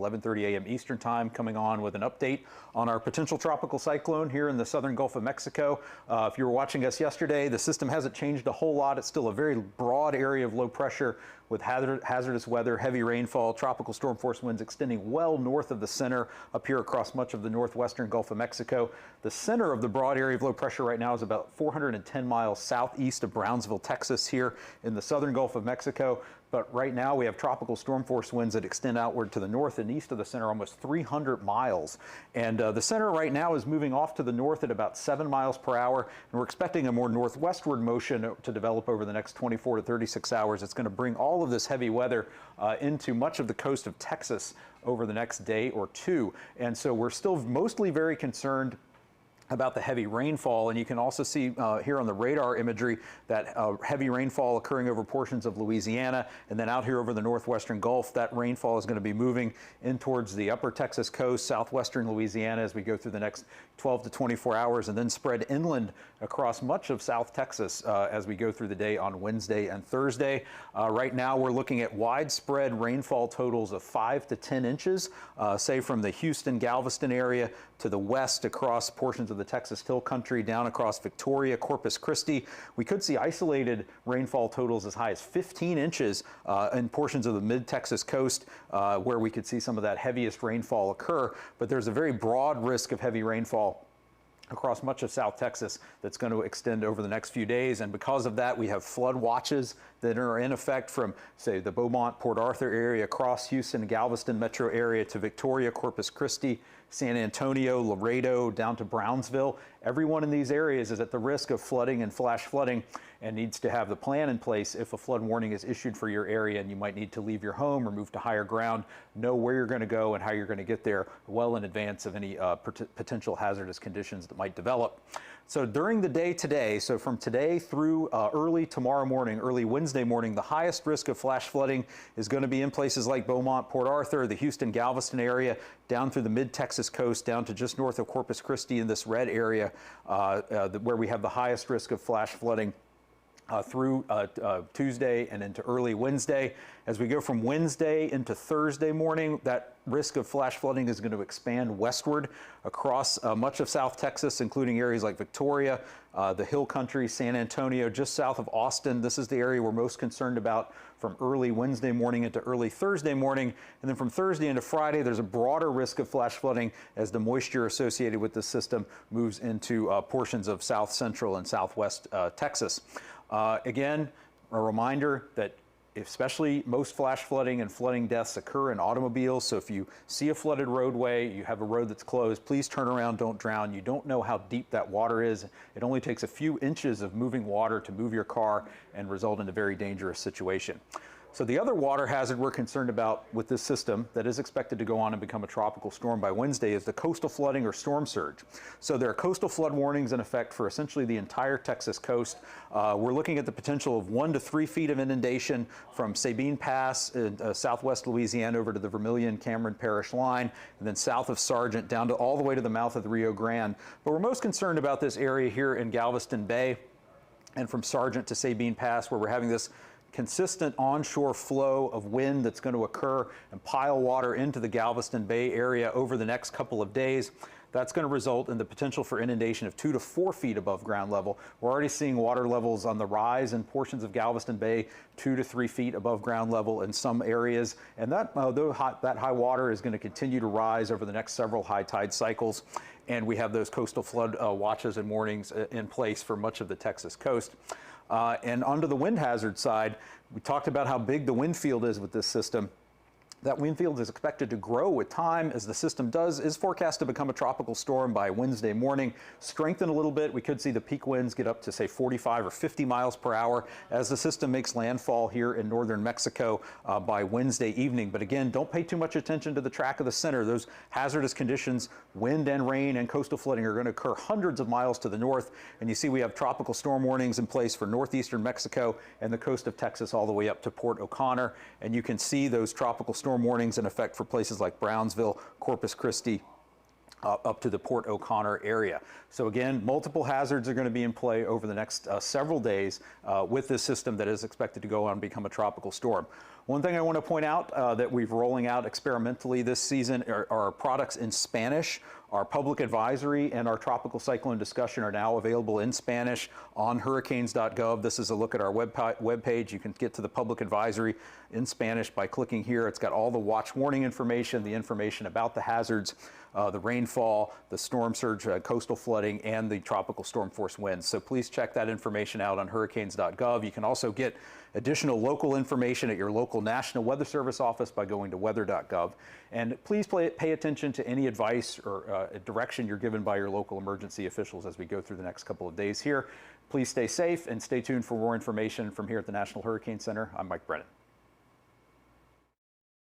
11:30 a.m. Eastern Time, coming on with an update on our potential tropical cyclone here in the southern Gulf of Mexico. If you were watching us yesterday, the system hasn't changed a whole lot. It's still a very broad area of low pressure with hazardous weather, heavy rainfall, tropical storm force winds extending well north of the center up here across much of the northwestern Gulf of Mexico. The center of the broad area of low pressure right now is about 410 miles southeast of Brownsville, Texas, here in the southern Gulf of Mexico. But right now we have tropical storm force winds that extend outward to the north and east of the center almost 300 miles. And the center right now is moving off to the north at about 7 miles per hour. And we're expecting a more northwestward motion to develop over the next 24 to 36 hours. It's going to bring all of this heavy weather into much of the coast of Texas over the next day or two. And so we're still mostly very concerned about the heavy rainfall, and you can also see here on the radar imagery that heavy rainfall occurring over portions of Louisiana, and then out here over the northwestern Gulf. That rainfall is going to be moving in towards the upper Texas coast, southwestern Louisiana as we go through the next 12 to 24 hours, and then spread inland across much of South Texas as we go through the day on Wednesday and Thursday. Right now we're looking at widespread rainfall totals of 5 to 10 inches, say from the Houston, Galveston area to the west across portions of the Texas Hill Country, down across Victoria, Corpus Christi. We could see isolated rainfall totals as high as 15 inches in portions of the mid-Texas coast where we could see some of that heaviest rainfall occur. But there's a very broad risk of heavy rainfall across much of South Texas that's going to extend over the next few days. And because of that, we have flood watches that are in effect from, say, the Beaumont, Port Arthur area across Houston, Galveston metro area to Victoria, Corpus Christi, San Antonio, Laredo, down to Brownsville. Everyone in these areas is at the risk of flooding and flash flooding and needs to have the plan in place if a flood warning is issued for your area and you might need to leave your home or move to higher ground. Know where you're going to go and how you're going to get there well in advance of any potential hazardous conditions that might develop. So during the day today, so from today through early tomorrow morning, early Wednesday morning, the highest risk of flash flooding is going to be in places like Beaumont, Port Arthur, the Houston, Galveston area, down through the mid-Texas coast, down to just north of Corpus Christi in this red area where we have the highest risk of flash flooding through Tuesday and into early Wednesday. As we go from Wednesday into Thursday morning, that risk of flash flooding is going to expand westward across much of South Texas, including areas like Victoria, the Hill Country, San Antonio, just south of Austin. This is the area we're most concerned about from early Wednesday morning into early Thursday morning. And then from Thursday into Friday, there's a broader risk of flash flooding as the moisture associated with the system moves into portions of south central and southwest Texas. Again, a reminder that especially most flash flooding and flooding deaths occur in automobiles. So if you see a flooded roadway, you have a road that's closed, please turn around, don't drown. You don't know how deep that water is. It only takes a few inches of moving water to move your car and result in a very dangerous situation. So the other water hazard we're concerned about with this system that is expected to go on and become a tropical storm by Wednesday is the coastal flooding or storm surge. So there are coastal flood warnings in effect for essentially the entire Texas coast. We're looking at the potential of 1 to 3 feet of inundation from Sabine Pass in southwest Louisiana over to the Vermilion-Cameron Parish line, and then south of Sargent down to all the way to the mouth of the Rio Grande. But we're most concerned about this area here in Galveston Bay and from Sargent to Sabine Pass, where we're having this consistent onshore flow of wind that's going to occur and pile water into the Galveston Bay area over the next couple of days. That's going to result in the potential for inundation of 2 to 4 feet above ground level. We're already seeing water levels on the rise in portions of Galveston Bay, 2 to 3 feet above ground level in some areas. And that high water is going to continue to rise over the next several high tide cycles. And we have those coastal flood watches and warnings in place for much of the Texas coast. And onto the wind hazard side, we talked about how big the wind field is with this system. That wind field is expected to grow with time as the system is forecast to become a tropical storm by Wednesday morning. Strengthen a little bit. We could see the peak winds get up to, say, 45 or 50 miles per hour as the system makes landfall here in northern Mexico by Wednesday evening. But again, don't pay too much attention to the track of the center. Those hazardous conditions, wind and rain and coastal flooding, are going to occur hundreds of miles to the north. And you see we have tropical storm warnings in place for northeastern Mexico and the coast of Texas all the way up to Port O'Connor. And you can see those tropical storm warnings in effect for places like Brownsville, Corpus Christi, up to the Port O'Connor area. So again, multiple hazards are going to be in play over the next several days with this system that is expected to go on and become a tropical storm. One thing I want to point out that we've rolling out experimentally this season are products in Spanish. Our public advisory and our tropical cyclone discussion are now available in Spanish on hurricanes.gov. This is a look at our web page. You can get to the public advisory in Spanish by clicking here. It's got all the watch warning information, the information about the hazards, the rainfall, the storm surge, coastal flooding, and the tropical storm force winds. So please check that information out on hurricanes.gov. You can also get additional local information at your local National Weather Service office by going to weather.gov. And please pay attention to any advice or direction you're given by your local emergency officials as we go through the next couple of days here. Please stay safe and stay tuned for more information from here at the National Hurricane Center. I'm Mike Brennan.